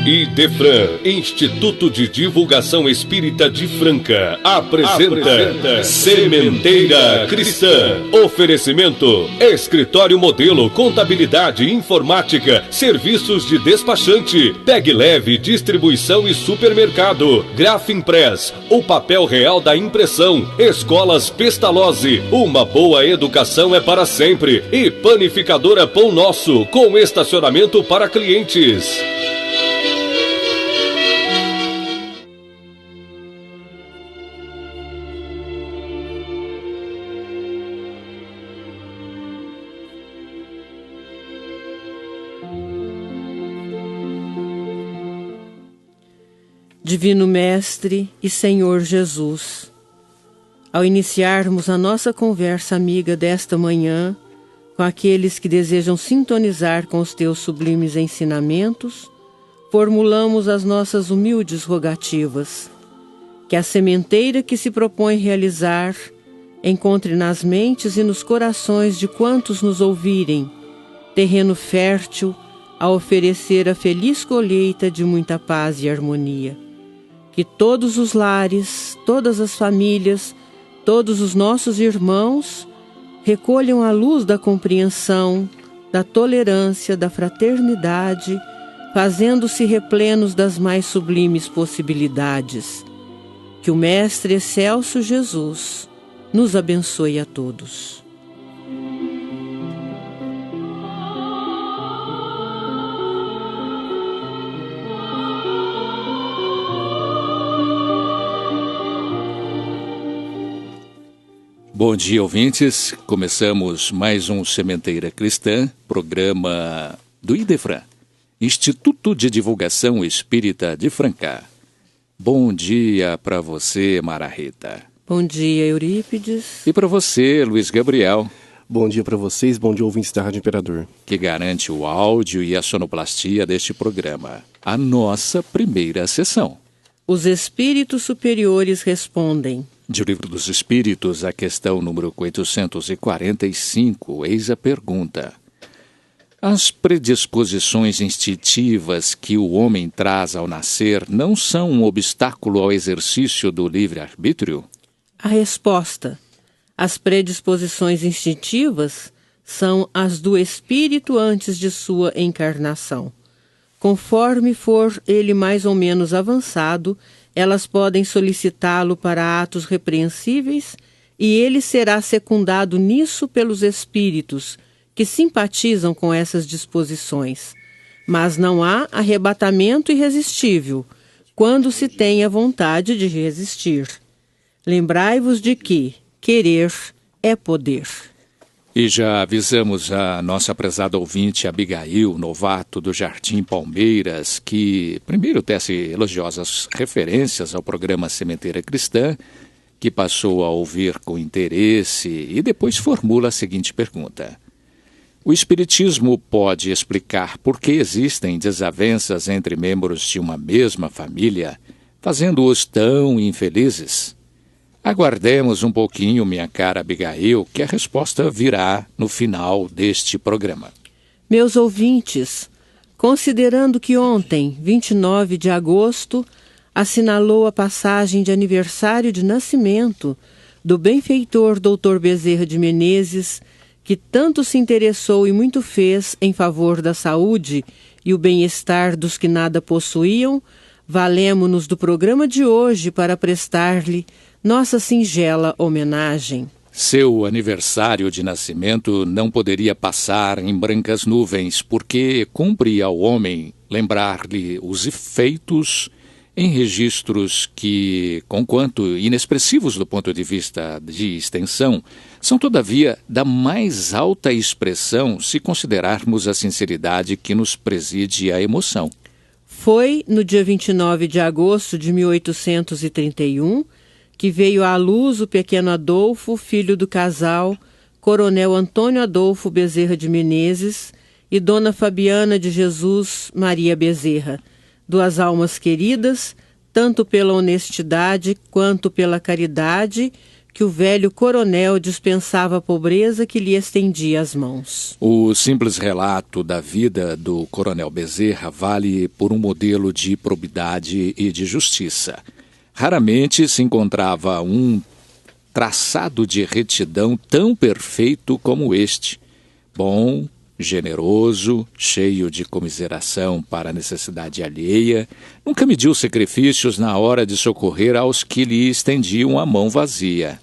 Idefran, Instituto de Divulgação Espírita de Franca, apresenta Sementeira Cristã. Oferecimento: Escritório Modelo, Contabilidade, Informática, Serviços de Despachante, Pegue Leve, Distribuição e Supermercado, Grafimpress, o papel real da impressão, Escolas Pestalozzi, uma boa educação é para sempre, e Panificadora Pão Nosso, com estacionamento para clientes. Divino Mestre e Senhor Jesus, ao iniciarmos a nossa conversa amiga desta manhã com aqueles que desejam sintonizar com os teus sublimes ensinamentos, formulamos as nossas humildes rogativas. Que a sementeira que se propõe realizar encontre nas mentes e nos corações de quantos nos ouvirem terreno fértil a oferecer a feliz colheita de muita paz e harmonia. Que todos os lares, todas as famílias, todos os nossos irmãos recolham a luz da compreensão, da tolerância, da fraternidade, fazendo-se replenos das mais sublimes possibilidades. Que o Mestre Excelso Jesus nos abençoe a todos. Bom dia, ouvintes. Começamos mais um Sementeira Cristã, programa do Idefran, Instituto de Divulgação Espírita de Franca. Bom dia para você, Mara Rita. Bom dia, Eurípides. E para você, Luiz Gabriel. Bom dia para vocês, bom dia, ouvintes da Rádio Imperador. Que garante o áudio e a sonoplastia deste programa. A nossa primeira sessão. Os espíritos superiores respondem. De O Livro dos Espíritos, a questão número 845, eis a pergunta. As predisposições instintivas que o homem traz ao nascer não são um obstáculo ao exercício do livre-arbítrio? A resposta: as predisposições instintivas são as do espírito antes de sua encarnação. Conforme for ele mais ou menos avançado, elas podem solicitá-lo para atos repreensíveis e ele será secundado nisso pelos espíritos que simpatizam com essas disposições. Mas não há arrebatamento irresistível quando se tem a vontade de resistir. Lembrai-vos de que querer é poder. E já avisamos a nossa prezada ouvinte Abigail Novato do Jardim Palmeiras, que primeiro tece elogiosas referências ao programa Sementeira Cristã, que passou a ouvir com interesse e depois formula a seguinte pergunta. O Espiritismo pode explicar por que existem desavenças entre membros de uma mesma família, fazendo-os tão infelizes? Aguardemos um pouquinho, minha cara Abigail, que a resposta virá no final deste programa. Meus ouvintes, considerando que ontem, 29 de agosto, assinalou a passagem de aniversário de nascimento do benfeitor Dr. Bezerra de Menezes, que tanto se interessou e muito fez em favor da saúde e o bem-estar dos que nada possuíam, valemo-nos do programa de hoje para prestar-lhe nossa singela homenagem. Seu aniversário de nascimento não poderia passar em brancas nuvens, porque cumpre ao homem lembrar-lhe os efeitos em registros que, conquanto inexpressivos do ponto de vista de extensão, são todavia da mais alta expressão se considerarmos a sinceridade que nos preside a emoção. Foi no dia 29 de agosto de 1831 que veio à luz o pequeno Adolfo, filho do casal Coronel Antônio Adolfo Bezerra de Menezes e Dona Fabiana de Jesus Maria Bezerra, duas almas queridas, tanto pela honestidade quanto pela caridade, que o velho coronel dispensava a pobreza que lhe estendia as mãos. O simples relato da vida do coronel Bezerra vale por um modelo de probidade e de justiça. Raramente se encontrava um traçado de retidão tão perfeito como este. Bom, generoso, cheio de comiseração para a necessidade alheia, nunca mediu sacrifícios na hora de socorrer aos que lhe estendiam a mão vazia.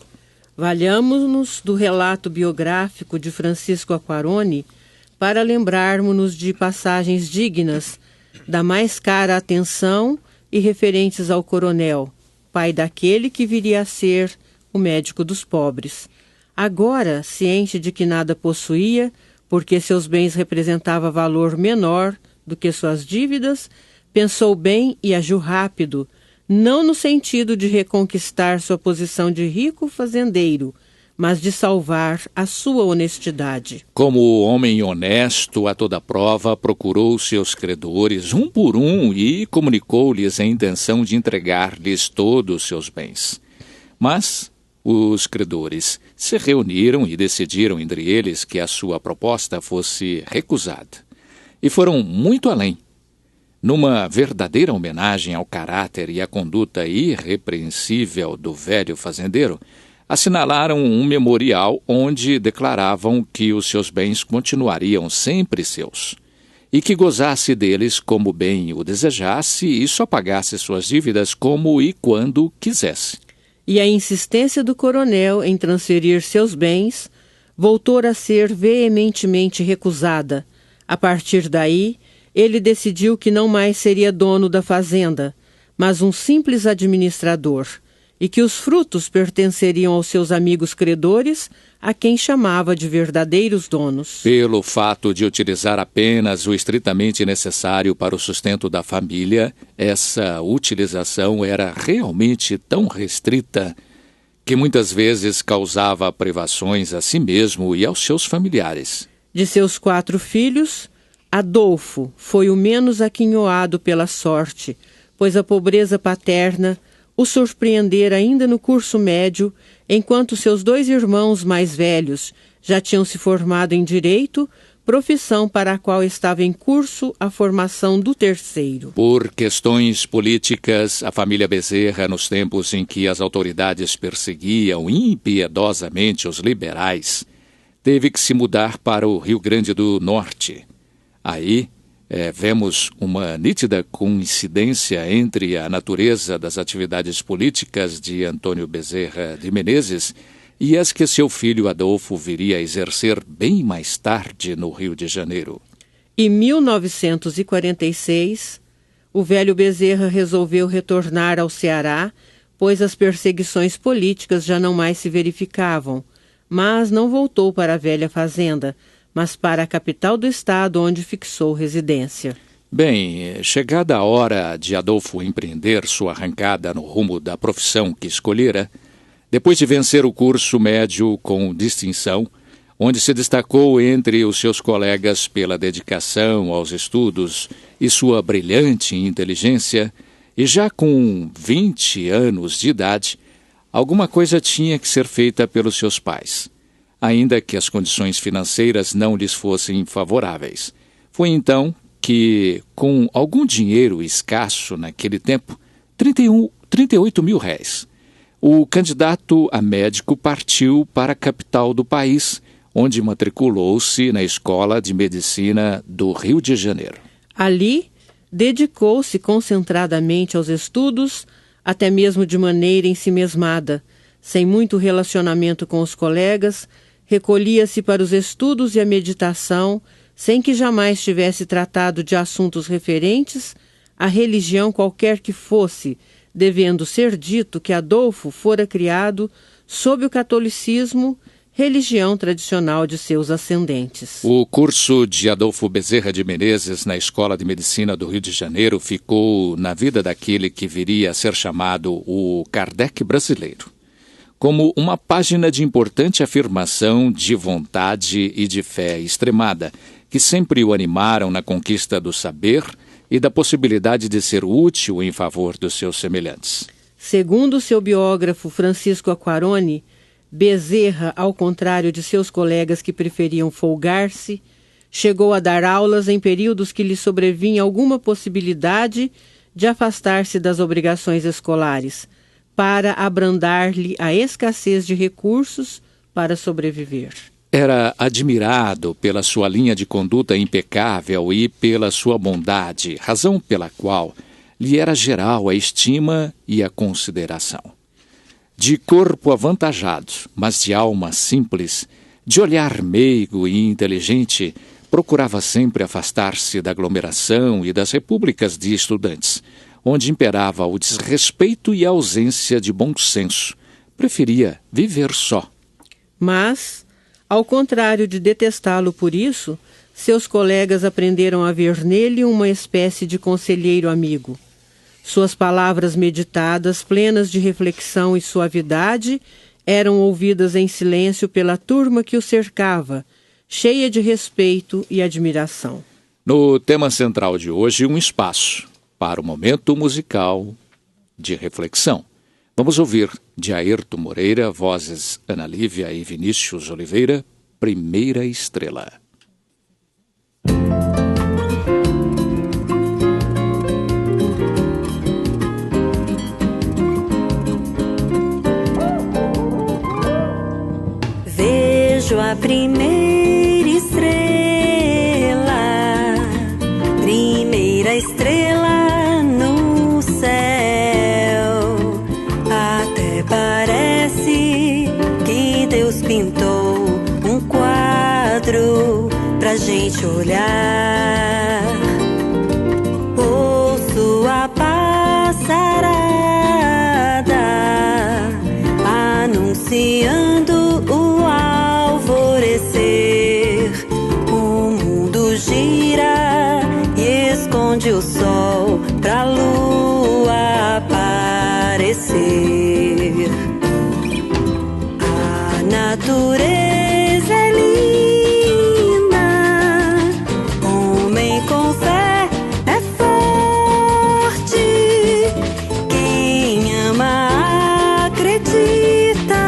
Valhamos-nos do relato biográfico de Francisco Aquarone para lembrarmos-nos de passagens dignas da mais cara atenção e referentes ao coronel, pai daquele que viria a ser o médico dos pobres. Agora, ciente de que nada possuía, porque seus bens representavam valor menor do que suas dívidas, pensou bem e agiu rápido, não no sentido de reconquistar sua posição de rico fazendeiro, mas de salvar a sua honestidade. Como homem honesto a toda prova, procurou seus credores um por um e comunicou-lhes a intenção de entregar-lhes todos os seus bens. Mas os credores se reuniram e decidiram entre eles que a sua proposta fosse recusada. E foram muito além. Numa verdadeira homenagem ao caráter e à conduta irrepreensível do velho fazendeiro, assinalaram um memorial onde declaravam que os seus bens continuariam sempre seus, e que gozasse deles como bem o desejasse e só pagasse suas dívidas como e quando quisesse. E a insistência do coronel em transferir seus bens voltou a ser veementemente recusada. A partir daí, ele decidiu que não mais seria dono da fazenda, mas um simples administrador, e que os frutos pertenceriam aos seus amigos credores, a quem chamava de verdadeiros donos. Pelo fato de utilizar apenas o estritamente necessário para o sustento da família, essa utilização era realmente tão restrita que muitas vezes causava privações a si mesmo e aos seus familiares. De seus 4 filhos, Adolfo foi o menos aquinhoado pela sorte, pois a pobreza paterna o surpreendera ainda no curso médio, enquanto seus 2 irmãos mais velhos já tinham se formado em direito, profissão para a qual estava em curso a formação do terceiro. Por questões políticas, a família Bezerra, nos tempos em que as autoridades perseguiam impiedosamente os liberais, teve que se mudar para o Rio Grande do Norte. Aí, vemos uma nítida coincidência entre a natureza das atividades políticas de Antônio Bezerra de Menezes e as que seu filho Adolfo viria a exercer bem mais tarde no Rio de Janeiro. Em 1946, o velho Bezerra resolveu retornar ao Ceará, pois as perseguições políticas já não mais se verificavam, mas não voltou para a velha fazenda, mas para a capital do estado, onde fixou residência. Bem, chegada a hora de Adolfo empreender sua arrancada no rumo da profissão que escolhera, depois de vencer o curso médio com distinção, onde se destacou entre os seus colegas pela dedicação aos estudos e sua brilhante inteligência, e já com 20 anos de idade, alguma coisa tinha que ser feita pelos seus pais, ainda que as condições financeiras não lhes fossem favoráveis. Foi então que, com algum dinheiro escasso naquele tempo, 38 mil réis, o candidato a médico partiu para a capital do país, onde matriculou-se na Escola de Medicina do Rio de Janeiro. Ali, dedicou-se concentradamente aos estudos, até mesmo de maneira ensimesmada, sem muito relacionamento com os colegas, recolhia-se para os estudos e a meditação, sem que jamais tivesse tratado de assuntos referentes à religião qualquer que fosse, devendo ser dito que Adolfo fora criado sob o catolicismo, religião tradicional de seus ascendentes. O curso de Adolfo Bezerra de Menezes na Escola de Medicina do Rio de Janeiro ficou na vida daquele que viria a ser chamado o Kardec brasileiro, como uma página de importante afirmação de vontade e de fé extremada, que sempre o animaram na conquista do saber e da possibilidade de ser útil em favor dos seus semelhantes. Segundo seu biógrafo Francisco Aquarone, Bezerra, ao contrário de seus colegas que preferiam folgar-se, chegou a dar aulas em períodos que lhe sobrevinha alguma possibilidade de afastar-se das obrigações escolares, para abrandar-lhe a escassez de recursos para sobreviver. Era admirado pela sua linha de conduta impecável e pela sua bondade, razão pela qual lhe era geral a estima e a consideração. De corpo avantajado, mas de alma simples, de olhar meigo e inteligente, procurava sempre afastar-se da aglomeração e das repúblicas de estudantes, onde imperava o desrespeito e a ausência de bom senso. Preferia viver só. Mas, ao contrário de detestá-lo por isso, seus colegas aprenderam a ver nele uma espécie de conselheiro amigo. Suas palavras meditadas, plenas de reflexão e suavidade, eram ouvidas em silêncio pela turma que o cercava, cheia de respeito e admiração. No tema central de hoje, um espaço para o momento musical de reflexão. Vamos ouvir de Ayrton Moreira, vozes Ana Lívia e Vinícius Oliveira, Primeira Estrela. Vejo a primeira estrela no céu. Até parece que Deus pintou um quadro pra gente olhar. Ouço a passarada anunciando o alvorecer. O mundo gira e esconde o sol pra lua aparecer. A natureza é linda, homem com fé é forte. Quem ama acredita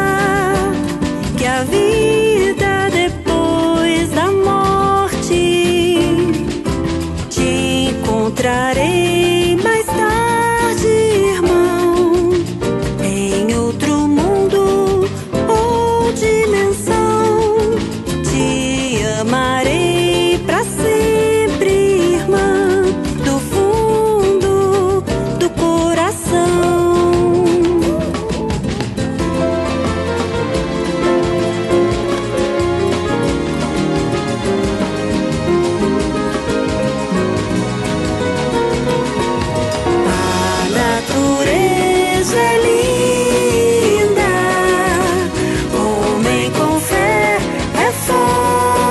que a vida depois da morte. Te encontrarei mais tarde, irmão, em outro mundo ou dimensão. Te amarei pra sempre, irmã, do fundo do coração. A natureza é linda, homem com fé é forte.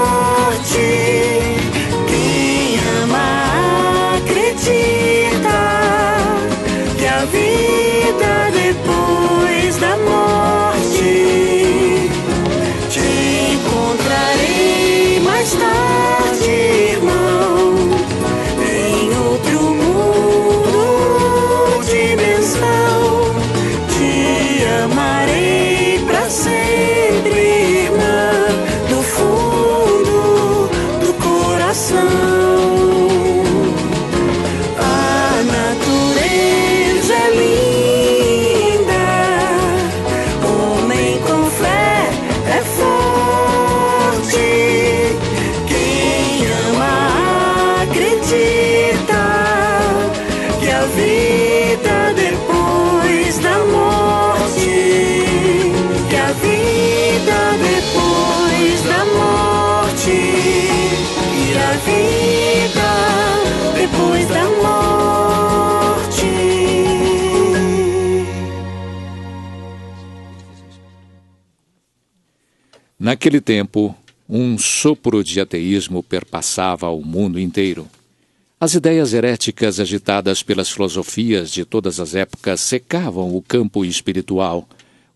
Quem ama acredita que a vida depois da morte. Te encontrarei mais tarde, irmão, em outro mundo ou dimensão. Te amarei pra sempre, irmã, do fundo do coração. A natureza é linda, homem com fé é forte. Quem ama acredita que a vida depois da morte. Que a vida depois da morte. Que a vida depois da morte. Naquele tempo, um sopro de ateísmo perpassava o mundo inteiro. As ideias heréticas agitadas pelas filosofias de todas as épocas secavam o campo espiritual,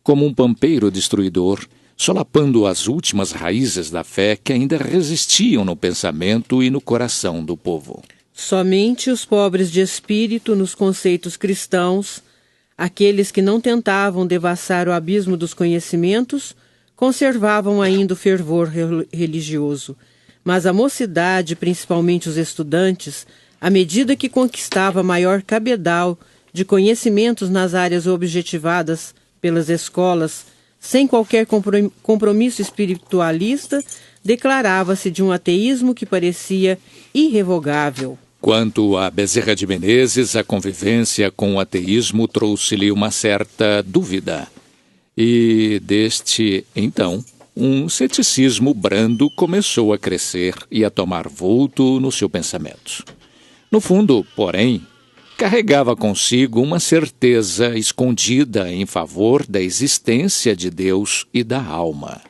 como um pampeiro destruidor, solapando as últimas raízes da fé que ainda resistiam no pensamento e no coração do povo. Somente os pobres de espírito nos conceitos cristãos, aqueles que não tentavam devassar o abismo dos conhecimentos, conservavam ainda o fervor religioso, mas a mocidade, principalmente os estudantes, à medida que conquistava maior cabedal de conhecimentos nas áreas objetivadas pelas escolas, sem qualquer compromisso espiritualista, declarava-se de um ateísmo que parecia irrevogável. Quanto a Bezerra de Menezes, a convivência com o ateísmo trouxe-lhe uma certa dúvida. E deste, então, um ceticismo brando começou a crescer e a tomar vulto no seu pensamento. No fundo, porém, carregava consigo uma certeza escondida em favor da existência de Deus e da alma.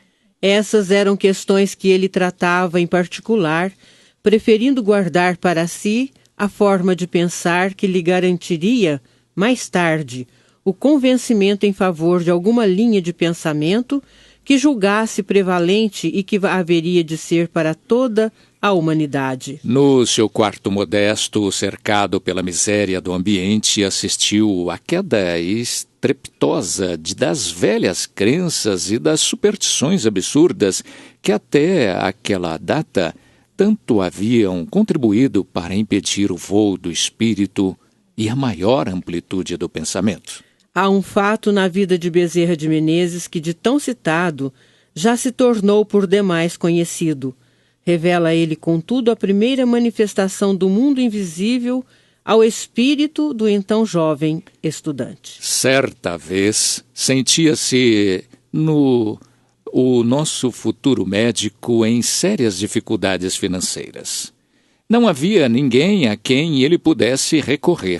Essas eram questões que ele tratava em particular, preferindo guardar para si a forma de pensar que lhe garantiria, mais tarde, o convencimento em favor de alguma linha de pensamento que julgasse prevalente e que haveria de ser para toda a humanidade. No seu quarto modesto, cercado pela miséria do ambiente, assistiu à queda estrepitosa das velhas crenças e das superstições absurdas que até aquela data tanto haviam contribuído para impedir o voo do espírito e a maior amplitude do pensamento. Há um fato na vida de Bezerra de Menezes que, de tão citado, já se tornou por demais conhecido. Revela ele, contudo, a primeira manifestação do mundo invisível ao espírito do então jovem estudante. Certa vez, sentia-se o nosso futuro médico em sérias dificuldades financeiras. Não havia ninguém a quem ele pudesse recorrer.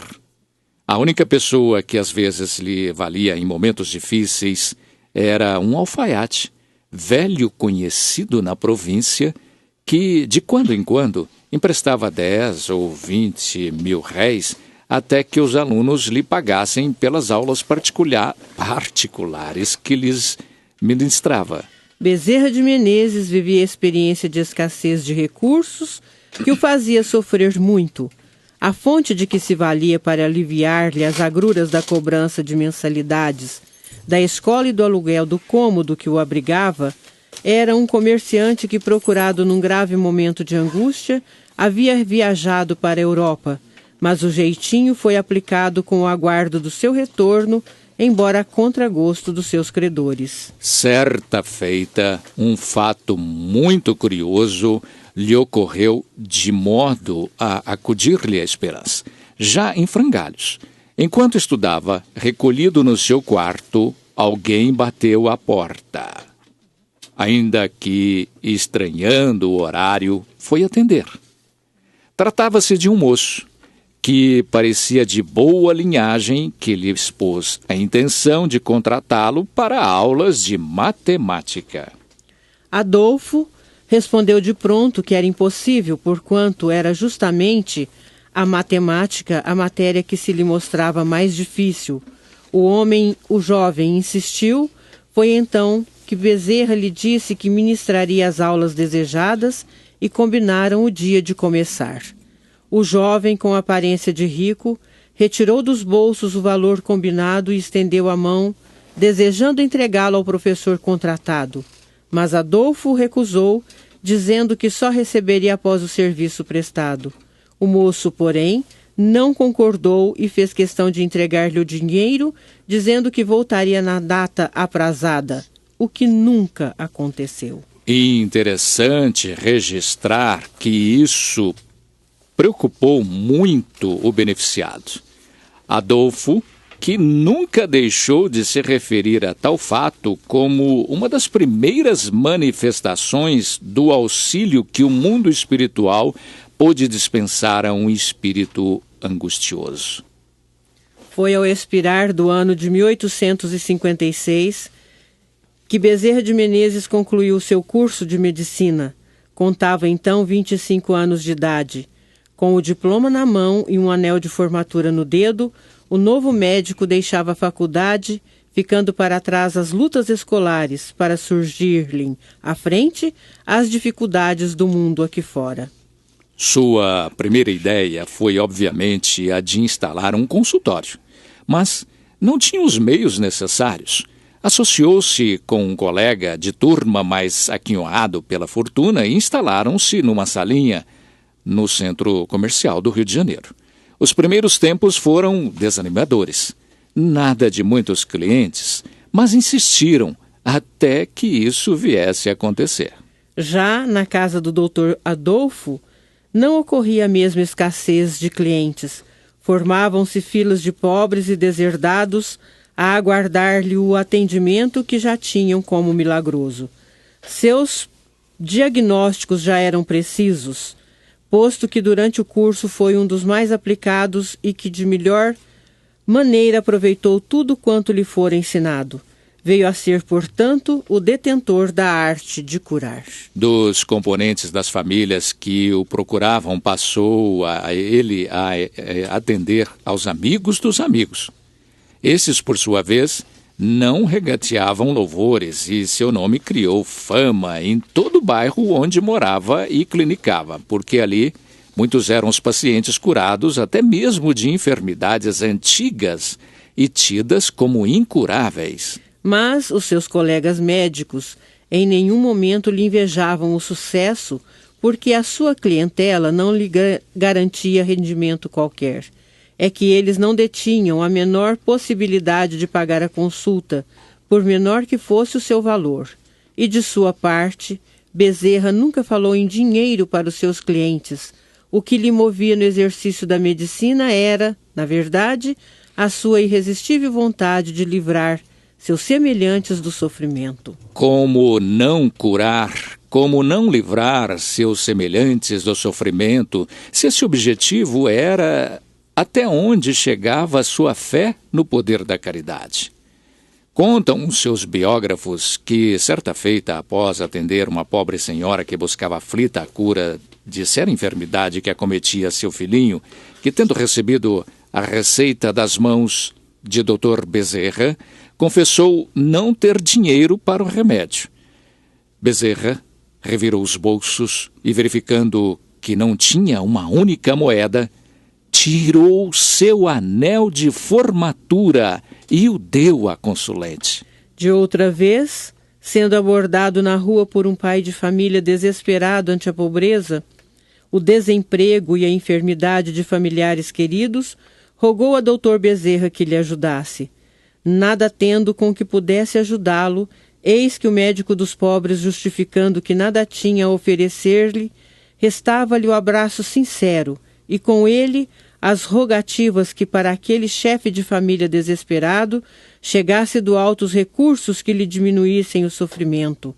A única pessoa que às vezes lhe valia em momentos difíceis era um alfaiate, velho conhecido na província, que de quando em quando emprestava 10 ou 20 mil réis até que os alunos lhe pagassem pelas aulas particulares que lhes ministrava. Bezerra de Menezes vivia a experiência de escassez de recursos que o fazia sofrer muito. A fonte de que se valia para aliviar-lhe as agruras da cobrança de mensalidades, da escola e do aluguel do cômodo que o abrigava, era um comerciante que, procurado num grave momento de angústia, havia viajado para a Europa, mas o jeitinho foi aplicado com o aguardo do seu retorno, embora a contragosto dos seus credores. Certa feita, um fato muito curioso lhe ocorreu de modo a acudir-lhe a esperança. Já em frangalhos, enquanto estudava, recolhido no seu quarto, alguém bateu à porta. Ainda que, estranhando o horário, foi atender. Tratava-se de um moço, que parecia de boa linhagem, que lhe expôs a intenção de contratá-lo para aulas de matemática. Adolfo respondeu de pronto que era impossível, porquanto era justamente a matemática a matéria que se lhe mostrava mais difícil. O jovem insistiu, foi então que Bezerra lhe disse que ministraria as aulas desejadas e combinaram o dia de começar. O jovem, com aparência de rico, retirou dos bolsos o valor combinado e estendeu a mão, desejando entregá-lo ao professor contratado. Mas Adolfo recusou, dizendo que só receberia após o serviço prestado. O moço, porém, não concordou e fez questão de entregar-lhe o dinheiro, dizendo que voltaria na data aprazada, o que nunca aconteceu. Interessante registrar que isso preocupou muito o beneficiado. Adolfo, que nunca deixou de se referir a tal fato como uma das primeiras manifestações do auxílio que o mundo espiritual pôde dispensar a um espírito angustioso. Foi ao expirar do ano de 1856 que Bezerra de Menezes concluiu seu curso de medicina. Contava então 25 anos de idade. Com o diploma na mão e um anel de formatura no dedo, o novo médico deixava a faculdade, ficando para trás as lutas escolares, para surgir-lhe à frente as dificuldades do mundo aqui fora. Sua primeira ideia foi, obviamente, a de instalar um consultório, mas não tinha os meios necessários. Associou-se com um colega de turma mais aquinhoado pela fortuna e instalaram-se numa salinha no centro comercial do Rio de Janeiro. Os primeiros tempos foram desanimadores. Nada de muitos clientes, mas insistiram até que isso viesse a acontecer. Já na casa do Dr. Adolfo, não ocorria a mesma escassez de clientes. Formavam-se filas de pobres e deserdados a aguardar-lhe o atendimento que já tinham como milagroso. Seus diagnósticos já eram precisos, posto que durante o curso foi um dos mais aplicados e que de melhor maneira aproveitou tudo quanto lhe fora ensinado. Veio a ser, portanto, o detentor da arte de curar. Dos componentes das famílias que o procuravam, passou ele a atender aos amigos dos amigos. Esses, por sua vez, não regateavam louvores e seu nome criou fama em todo o bairro onde morava e clinicava, porque ali muitos eram os pacientes curados até mesmo de enfermidades antigas e tidas como incuráveis. Mas os seus colegas médicos em nenhum momento lhe invejavam o sucesso, porque a sua clientela não lhe garantia rendimento qualquer. É que eles não detinham a menor possibilidade de pagar a consulta, por menor que fosse o seu valor. E de sua parte, Bezerra nunca falou em dinheiro para os seus clientes. O que lhe movia no exercício da medicina era, na verdade, a sua irresistível vontade de livrar seus semelhantes do sofrimento. Como não curar, como não livrar seus semelhantes do sofrimento, se esse objetivo era até onde chegava a sua fé no poder da caridade. Contam os seus biógrafos que, certa feita, após atender uma pobre senhora que buscava aflita a cura de séria enfermidade que acometia seu filhinho, que, tendo recebido a receita das mãos de Dr. Bezerra, confessou não ter dinheiro para o remédio. Bezerra revirou os bolsos e, verificando que não tinha uma única moeda, tirou seu anel de formatura e o deu à consulente. De outra vez, sendo abordado na rua por um pai de família desesperado ante a pobreza, o desemprego e a enfermidade de familiares queridos, rogou a Dr. Bezerra que lhe ajudasse. Nada tendo com que pudesse ajudá-lo, eis que o médico dos pobres, justificando que nada tinha a oferecer-lhe, restava-lhe o abraço sincero, e com ele as rogativas que para aquele chefe de família desesperado chegasse do alto os recursos que lhe diminuíssem o sofrimento.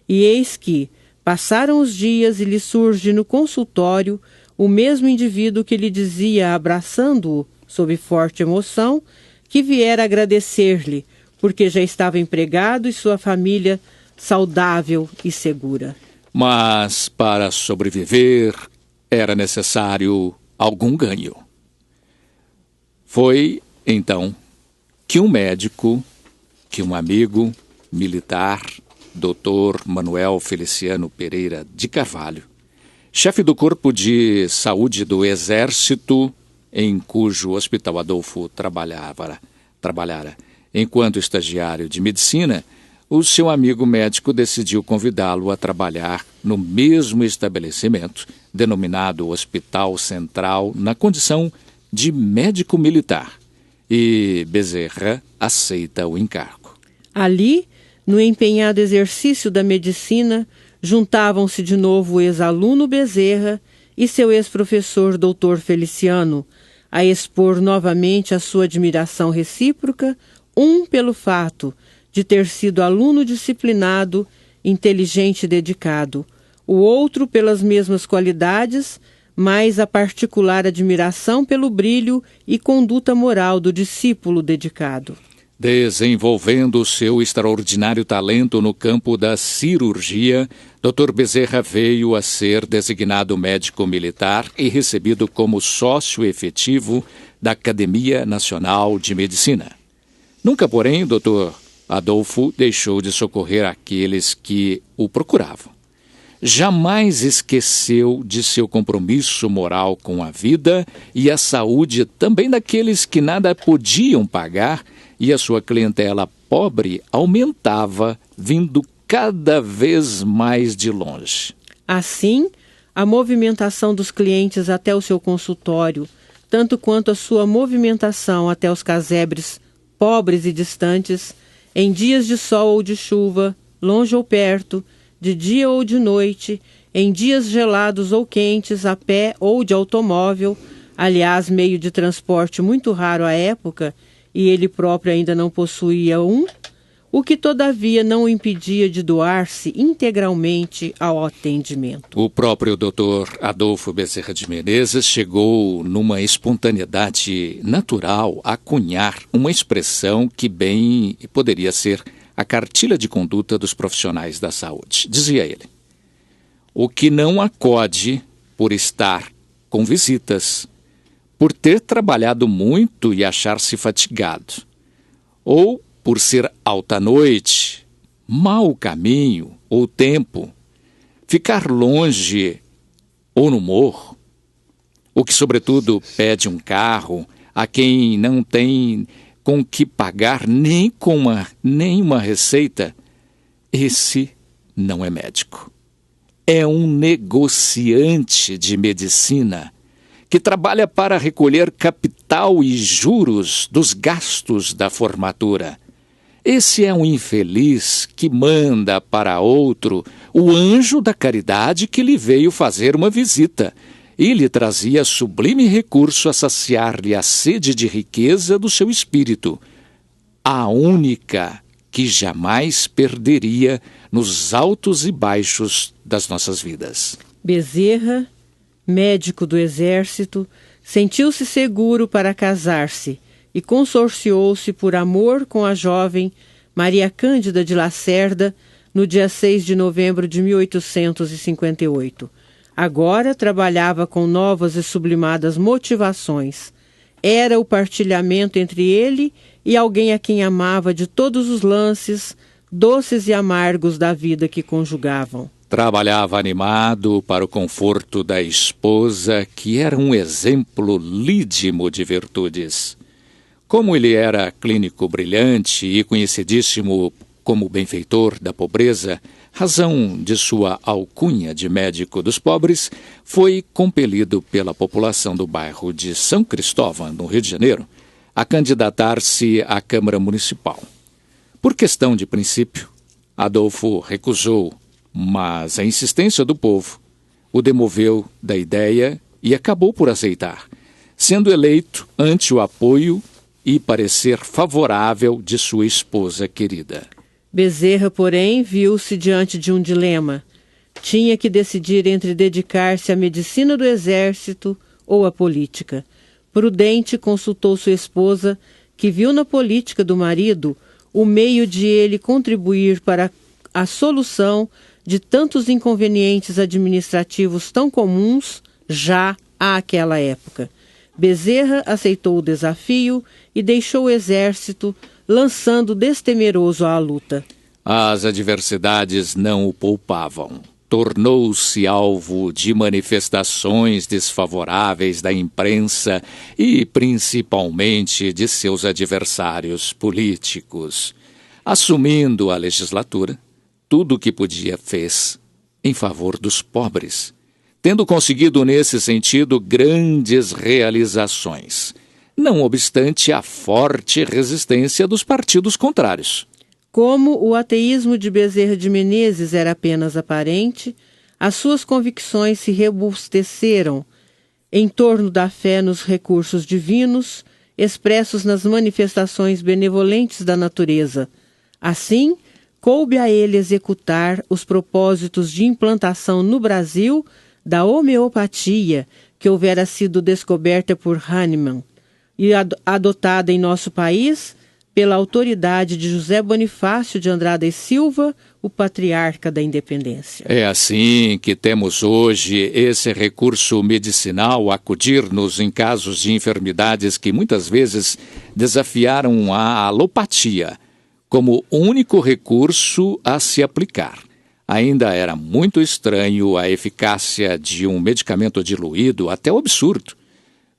E eis que passaram os dias e lhe surge no consultório o mesmo indivíduo que lhe dizia, abraçando-o sob forte emoção, que viera agradecer-lhe, porque já estava empregado e sua família saudável e segura. Mas para sobreviver era necessário algum ganho. Foi, então, que um médico, que um amigo militar, Dr. Manuel Feliciano Pereira de Carvalho, chefe do Corpo de Saúde do Exército, em cujo Hospital Adolfo trabalhara, enquanto estagiário de medicina, o seu amigo médico decidiu convidá-lo a trabalhar no mesmo estabelecimento, denominado Hospital Central, na condição de médico militar. E Bezerra aceita o encargo. Ali, no empenhado exercício da medicina, juntavam-se de novo o ex-aluno Bezerra e seu ex-professor Dr. Feliciano, a expor novamente a sua admiração recíproca, um pelo fato de ter sido aluno disciplinado, inteligente e dedicado, o outro pelas mesmas qualidades, mas a particular admiração pelo brilho e conduta moral do discípulo dedicado. Desenvolvendo seu extraordinário talento no campo da cirurgia, Dr. Bezerra veio a ser designado médico militar e recebido como sócio efetivo da Academia Nacional de Medicina. Nunca, porém, Dr. Adolfo deixou de socorrer aqueles que o procuravam. Jamais esqueceu de seu compromisso moral com a vida e a saúde também daqueles que nada podiam pagar e a sua clientela pobre aumentava, vindo cada vez mais de longe. Assim, a movimentação dos clientes até o seu consultório, tanto quanto a sua movimentação até os casebres pobres e distantes, em dias de sol ou de chuva, longe ou perto, de dia ou de noite, em dias gelados ou quentes, a pé ou de automóvel, aliás, meio de transporte muito raro à época, e ele próprio ainda não possuía um, o que todavia não o impedia de doar-se integralmente ao atendimento. O próprio Dr. Adolfo Bezerra de Menezes chegou, numa espontaneidade natural, a cunhar uma expressão que bem poderia ser a cartilha de conduta dos profissionais da saúde. Dizia ele: o que não acode por estar com visitas, por ter trabalhado muito e achar-se fatigado, ou por ser alta noite, mau caminho ou tempo, ficar longe ou no morro, o que sobretudo pede um carro a quem não tem com que pagar nem uma receita, esse não é médico. É um negociante de medicina que trabalha para recolher capital e juros dos gastos da formatura. Esse é um infeliz que manda para outro o anjo da caridade que lhe veio fazer uma visita e lhe trazia sublime recurso a saciar-lhe a sede de riqueza do seu espírito, a única que jamais perderia nos altos e baixos das nossas vidas. Bezerra, médico do Exército, sentiu-se seguro para casar-se e consorciou-se por amor com a jovem Maria Cândida de Lacerda no dia 6 de novembro de 1858. Agora trabalhava com novas e sublimadas motivações. Era o partilhamento entre ele e alguém a quem amava de todos os lances, doces e amargos da vida que conjugavam. Trabalhava animado para o conforto da esposa, que era um exemplo lídimo de virtudes. Como ele era clínico brilhante e conhecidíssimo como benfeitor da pobreza, razão de sua alcunha de médico dos pobres, foi compelido pela população do bairro de São Cristóvão, no Rio de Janeiro, a candidatar-se à Câmara Municipal. Por questão de princípio, Adolfo recusou, mas a insistência do povo o demoveu da ideia e acabou por aceitar, sendo eleito ante o apoio e parecer favorável de sua esposa querida. Bezerra, porém, viu-se diante de um dilema. Tinha que decidir entre dedicar-se à medicina do exército ou à política. Prudente, consultou sua esposa, que viu na política do marido o meio de ele contribuir para a solução de tantos inconvenientes administrativos tão comuns já àquela época. Bezerra aceitou o desafio e deixou o exército, lançando destemeroso à luta. As adversidades não o poupavam. Tornou-se alvo de manifestações desfavoráveis da imprensa e, principalmente, de seus adversários políticos. Assumindo a legislatura, tudo o que podia fez em favor dos pobres, tendo conseguido nesse sentido grandes realizações, não obstante a forte resistência dos partidos contrários. Como o ateísmo de Bezerra de Menezes era apenas aparente, as suas convicções se robusteceram em torno da fé nos recursos divinos, expressos nas manifestações benevolentes da natureza. Assim, coube a ele executar os propósitos de implantação no Brasil da homeopatia que houvera sido descoberta por Hahnemann e adotada em nosso país pela autoridade de José Bonifácio de Andrada e Silva, o patriarca da independência. É assim que temos hoje esse recurso medicinal a acudir-nos em casos de enfermidades que muitas vezes desafiaram a alopatia como único recurso a se aplicar. Ainda era muito estranho a eficácia de um medicamento diluído, até o absurdo.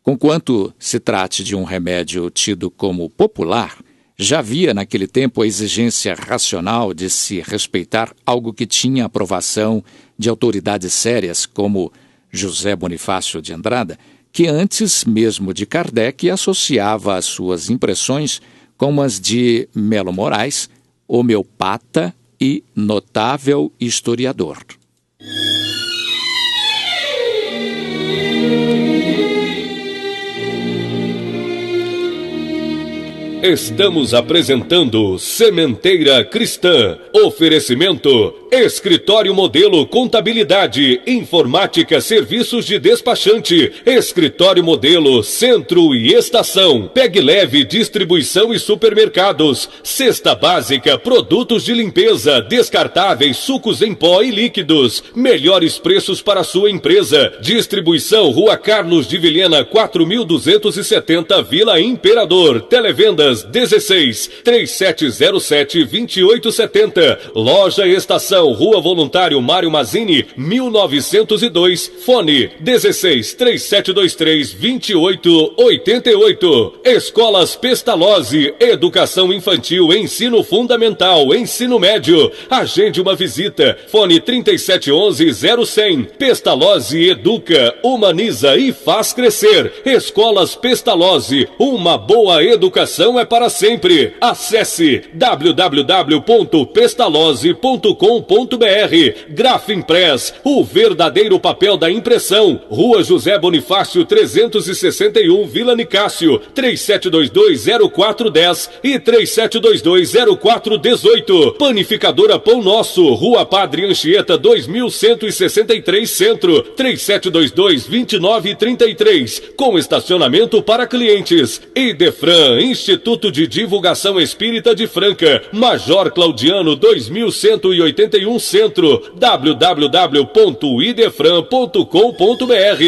Conquanto se trate de um remédio tido como popular, Já havia naquele tempo a exigência racional de se respeitar algo que tinha aprovação de autoridades sérias, como José Bonifácio de Andrada, que antes mesmo de Kardec associava as suas impressões com as de Melo Moraes, homeopata e notável historiador. Estamos apresentando Sementeira Cristã. Oferecimento: Escritório Modelo Contabilidade, Informática, Serviços de Despachante, Escritório Modelo Centro e Estação, Pegue Leve Distribuição e Supermercados, Cesta Básica, Produtos de Limpeza, Descartáveis, Sucos em Pó e Líquidos, melhores preços para sua empresa. Distribuição Rua Carlos de Vilhena 4270, Vila Imperador. Televendas 16 3707 2870. Loja Estação, Rua Voluntário Mário Mazzini 1902. Fone 16 3723 2888. Escolas Pestalozzi, Educação Infantil, Ensino Fundamental, Ensino Médio. Agende uma visita. Fone 3711-0100. Pestalozzi educa, humaniza e faz crescer. Escolas Pestalozzi, uma boa educação é para sempre. Acesse www.pestalozzi.com.br. Grafimpress, o verdadeiro papel da impressão. Rua José Bonifácio 361, Vila Nicásio, 3722-0410 e 3722-0418. Panificadora Pão Nosso, Rua Padre Anchieta 2163 Centro, 3722-2933, com estacionamento para clientes. Idefran, Instituto de Divulgação Espírita de Franca, Major Claudiano 2181 Centro, www.idefran.com.br.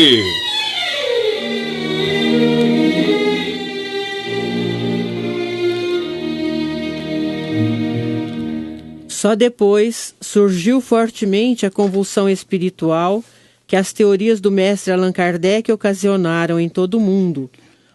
Só depois surgiu fortemente a convulsão espiritual que as teorias do mestre Allan Kardec ocasionaram em todo o mundo.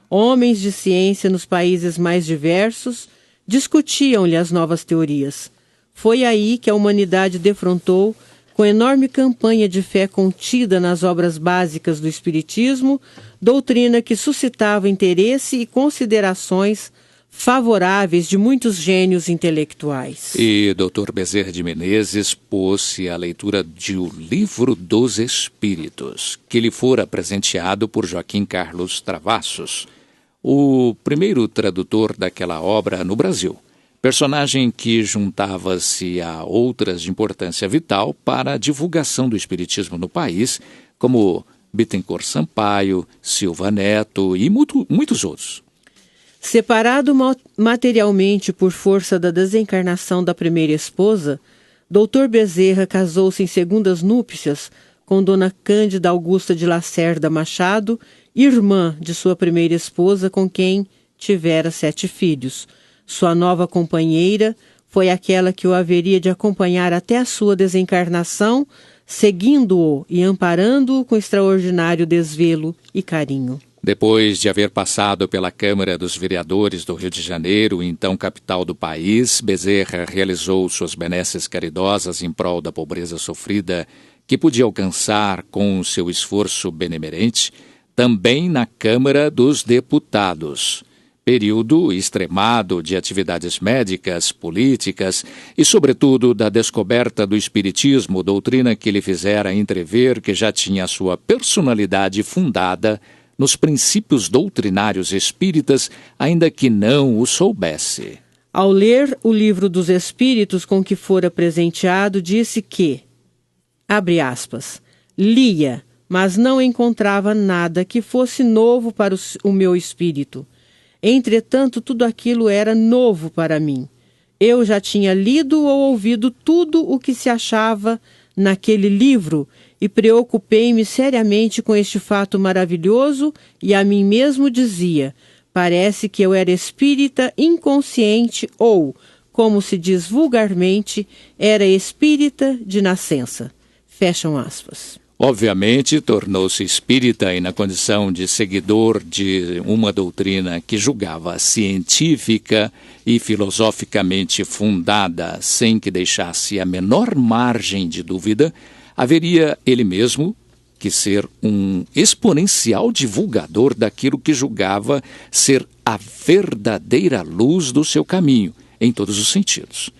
Homens de ciência nos países mais diversos discutiam-lhe as novas teorias. Foi aí que a humanidade defrontou, com enorme campanha de fé contida nas obras básicas do Espiritismo, doutrina que suscitava interesse e considerações favoráveis de muitos gênios intelectuais. E Dr. Bezerra de Menezes pôs-se à leitura de O Livro dos Espíritos, que lhe fora presenteado por Joaquim Carlos Travassos, o primeiro tradutor daquela obra no Brasil, personagem que juntava-se a outras de importância vital para a divulgação do espiritismo no país, como Bittencourt Sampaio, Silva Neto e muitos outros. Separado materialmente por força da desencarnação da primeira esposa, Dr. Bezerra casou-se em segundas núpcias com Dona Cândida Augusta de Lacerda Machado, irmã de sua primeira esposa, com quem tivera 7 filhos. Sua nova companheira foi aquela que o haveria de acompanhar até a sua desencarnação, seguindo-o e amparando-o com extraordinário desvelo e carinho. Depois de haver passado pela Câmara dos Vereadores do Rio de Janeiro, então capital do país, Bezerra realizou suas benesses caridosas em prol da pobreza sofrida, que podia alcançar com o seu esforço benemerente, também na Câmara dos Deputados. Período extremado de atividades médicas, políticas e, sobretudo, da descoberta do espiritismo, doutrina que lhe fizera entrever que já tinha sua personalidade fundada nos princípios doutrinários espíritas, ainda que não o soubesse. Ao ler o Livro dos Espíritos com que fora presenteado, disse que, abre aspas, lia, mas não encontrava nada que fosse novo para o meu espírito. Entretanto, tudo aquilo era novo para mim. Eu já tinha lido ou ouvido tudo o que se achava naquele livro e preocupei-me seriamente com este fato maravilhoso e a mim mesmo dizia, parece que eu era espírita inconsciente ou, como se diz vulgarmente, era espírita de nascença. Fecham aspas. Obviamente, tornou-se espírita e, na condição de seguidor de uma doutrina que julgava científica e filosoficamente fundada, sem que deixasse a menor margem de dúvida, haveria ele mesmo que ser um exponencial divulgador daquilo que julgava ser a verdadeira luz do seu caminho, em todos os sentidos.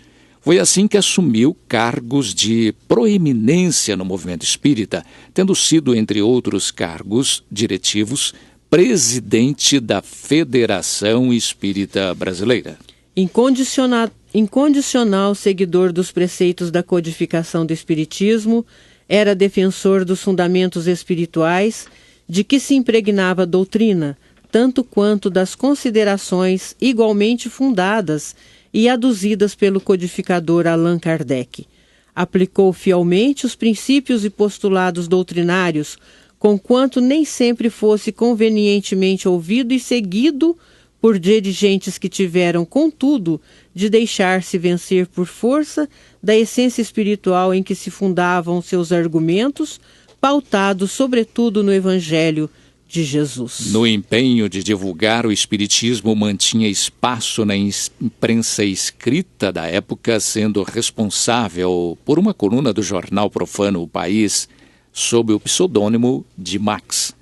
Foi assim que assumiu cargos de proeminência no movimento espírita, tendo sido, entre outros cargos diretivos, presidente da Federação Espírita Brasileira. Incondicional seguidor dos preceitos da codificação do Espiritismo, era defensor dos fundamentos espirituais, de que se impregnava a doutrina, tanto quanto das considerações igualmente fundadas e aduzidas pelo codificador Allan Kardec. Aplicou fielmente os princípios e postulados doutrinários, conquanto nem sempre fosse convenientemente ouvido e seguido por dirigentes que tiveram, contudo, de deixar-se vencer por força da essência espiritual em que se fundavam seus argumentos, pautados sobretudo no Evangelho de Jesus. No empenho de divulgar o Espiritismo, mantinha espaço na imprensa escrita da época, sendo responsável por uma coluna do jornal profano O País, sob o pseudônimo de Max,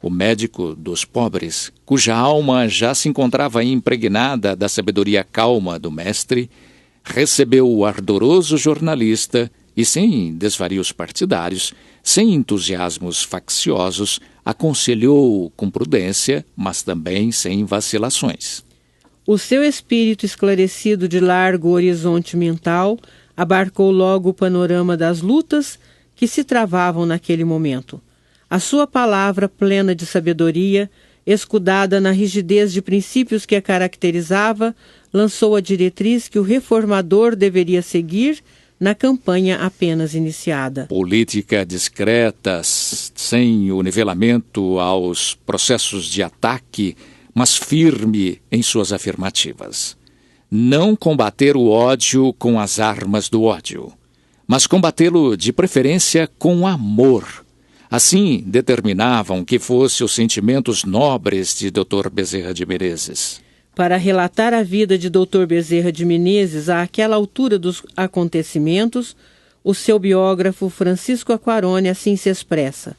o médico dos pobres, cuja alma já se encontrava impregnada da sabedoria calma do mestre, recebeu o ardoroso jornalista e, sem desvarios partidários, sem entusiasmos facciosos, aconselhou com prudência, mas também sem vacilações. O seu espírito esclarecido de largo horizonte mental abarcou logo o panorama das lutas que se travavam naquele momento. A sua palavra, plena de sabedoria, escudada na rigidez de princípios que a caracterizava, lançou a diretriz que o reformador deveria seguir na campanha apenas iniciada. Política discreta, sem o nivelamento aos processos de ataque, mas firme em suas afirmativas. Não combater o ódio com as armas do ódio, mas combatê-lo de preferência com amor. Assim determinavam que fossem os sentimentos nobres de Dr. Bezerra de Menezes. Para relatar a vida de Dr. Bezerra de Menezes àquela altura dos acontecimentos, o seu biógrafo Francisco Aquarone assim se expressa: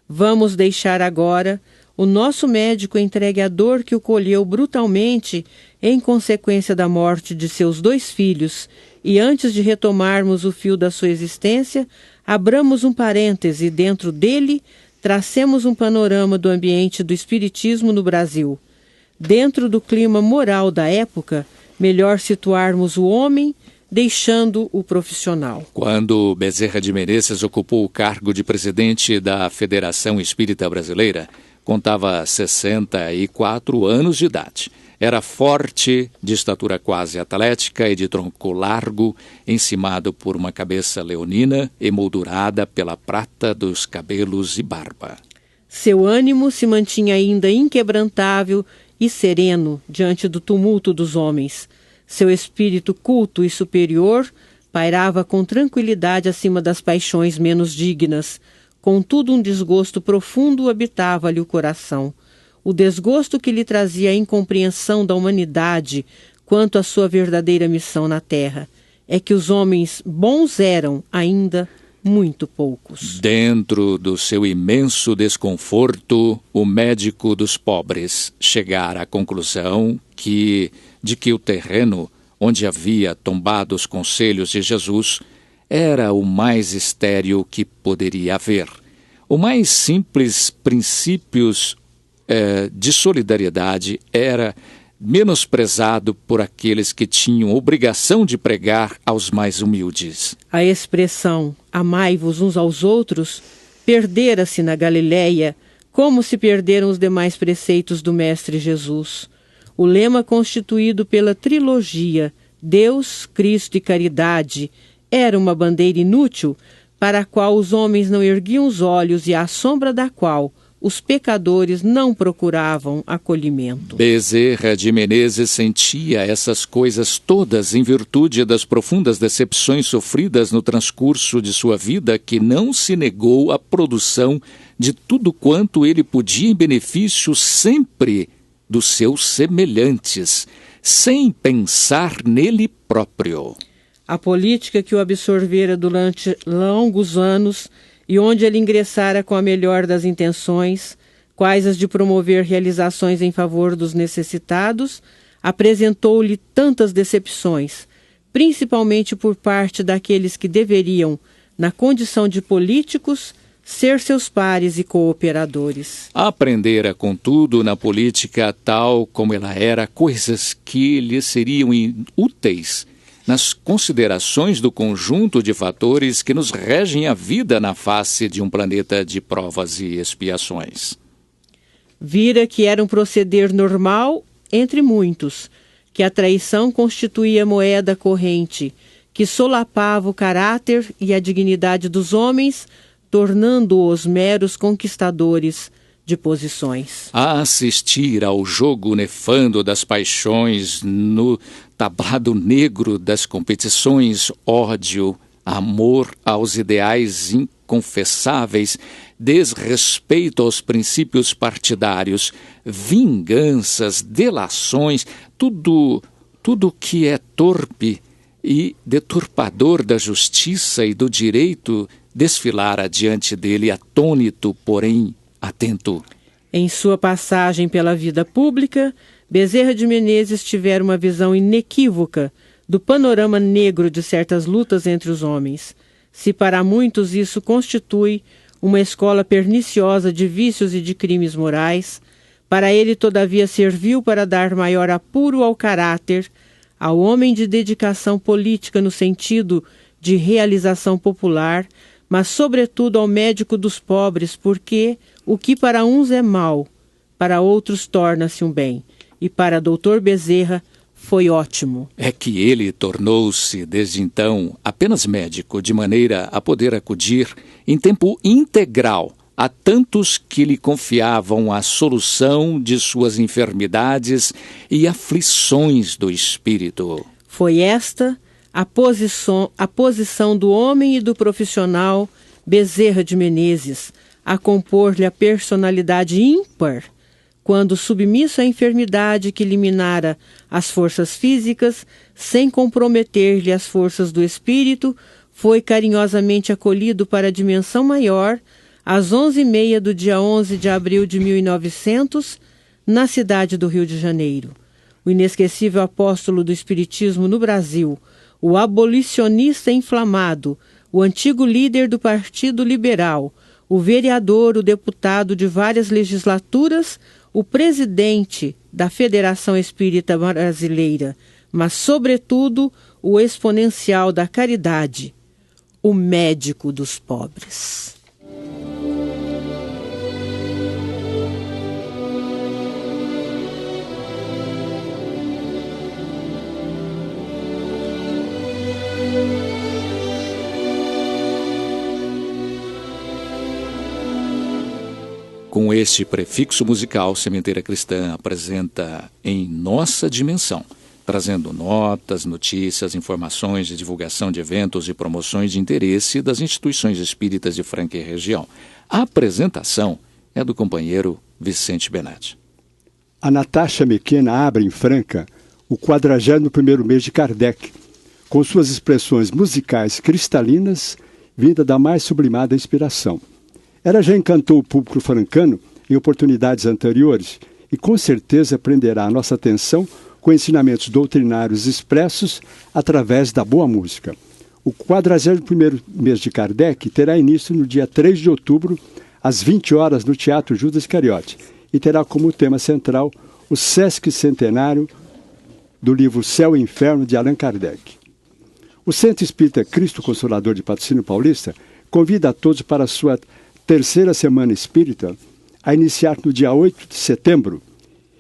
vamos deixar agora o nosso médico entregue à dor que o colheu brutalmente em consequência da morte de seus 2 filhos, e antes de retomarmos o fio da sua existência, abramos um parêntese e dentro dele tracemos um panorama do ambiente do espiritismo no Brasil. Dentro do clima moral da época, melhor situarmos o homem, deixando o profissional. Quando Bezerra de Menezes ocupou o cargo de presidente da Federação Espírita Brasileira, contava 64 anos de idade. Era forte, de estatura quase atlética e de tronco largo, encimado por uma cabeça leonina emoldurada pela prata dos cabelos e barba. Seu ânimo se mantinha ainda inquebrantável e sereno diante do tumulto dos homens. Seu espírito culto e superior pairava com tranquilidade acima das paixões menos dignas. Contudo, um desgosto profundo habitava-lhe o coração. O desgosto que lhe trazia a incompreensão da humanidade quanto à sua verdadeira missão na terra. É que os homens bons eram ainda muito poucos. Dentro do seu imenso desconforto, o médico dos pobres chegara à conclusão de que o terreno onde havia tombado os conselhos de Jesus era o mais estéril que poderia haver. O mais simples princípios de solidariedade era menosprezado por aqueles que tinham obrigação de pregar aos mais humildes. A expressão "amai-vos uns aos outros" perdera-se na Galileia, como se perderam os demais preceitos do Mestre Jesus. O lema constituído pela trilogia Deus, Cristo e Caridade era uma bandeira inútil para a qual os homens não erguiam os olhos e à sombra da qual os pecadores não procuravam acolhimento. Bezerra de Menezes sentia essas coisas todas em virtude das profundas decepções sofridas no transcurso de sua vida, que não se negou à produção de tudo quanto ele podia em benefício sempre dos seus semelhantes, sem pensar nele próprio. A política que o absorvera durante longos anos e onde ele ingressara com a melhor das intenções, quais as de promover realizações em favor dos necessitados, apresentou-lhe tantas decepções, principalmente por parte daqueles que deveriam, na condição de políticos, ser seus pares e cooperadores. Aprendera, contudo, na política tal como ela era, coisas que lhe seriam úteis nas considerações do conjunto de fatores que nos regem a vida na face de um planeta de provas e expiações. Vira que era um proceder normal entre muitos, que a traição constituía moeda corrente, que solapava o caráter e a dignidade dos homens, tornando-os meros conquistadores de posições. A assistir ao jogo nefando das paixões, no tablado negro das competições, ódio, amor aos ideais inconfessáveis, desrespeito aos princípios partidários, vinganças, delações, tudo que é torpe e deturpador da justiça e do direito desfilara diante dele atônito, porém atento. Em sua passagem pela vida pública, Bezerra de Menezes tivera uma visão inequívoca do panorama negro de certas lutas entre os homens. Se para muitos isso constitui uma escola perniciosa de vícios e de crimes morais, para ele todavia serviu para dar maior apuro ao caráter, ao homem de dedicação política no sentido de realização popular, mas sobretudo ao médico dos pobres, porque o que para uns é mal, para outros torna-se um bem. E para Dr. Bezerra foi ótimo. É que ele tornou-se, desde então, apenas médico, de maneira a poder acudir em tempo integral a tantos que lhe confiavam a solução de suas enfermidades e aflições do espírito. Foi esta a posição do homem e do profissional Bezerra de Menezes, a compor-lhe a personalidade ímpar, quando submisso à enfermidade que eliminara as forças físicas, sem comprometer-lhe as forças do espírito, foi carinhosamente acolhido para a dimensão maior, às 11h30 do dia 11 de abril de 1900, na cidade do Rio de Janeiro. O inesquecível apóstolo do espiritismo no Brasil, o abolicionista inflamado, o antigo líder do Partido Liberal, o vereador, o deputado de várias legislaturas, o presidente da Federação Espírita Brasileira, mas, sobretudo, o exponencial da caridade, o médico dos pobres. Com este prefixo musical, Sementeira Cristã apresenta Em Nossa Dimensão, trazendo notas, notícias, informações de divulgação de eventos e promoções de interesse das instituições espíritas de Franca e região. A apresentação é do companheiro Vicente Benatti. A Natasha Mequena abre em Franca o 41º mês de Kardec, com suas expressões musicais cristalinas, vinda da mais sublimada inspiração. Ela já encantou o público francano em oportunidades anteriores e com certeza prenderá a nossa atenção com ensinamentos doutrinários expressos através da boa música. O 41º mês de Kardec terá início no dia 3 de outubro, às 20 horas, no Teatro Judas Iscariote, e terá como tema central o Sesc Centenário do livro Céu e Inferno, de Allan Kardec. O Centro Espírita Cristo Consolador de Patrocínio Paulista convida a todos para a sua terceira Semana Espírita, a iniciar no dia 8 de setembro.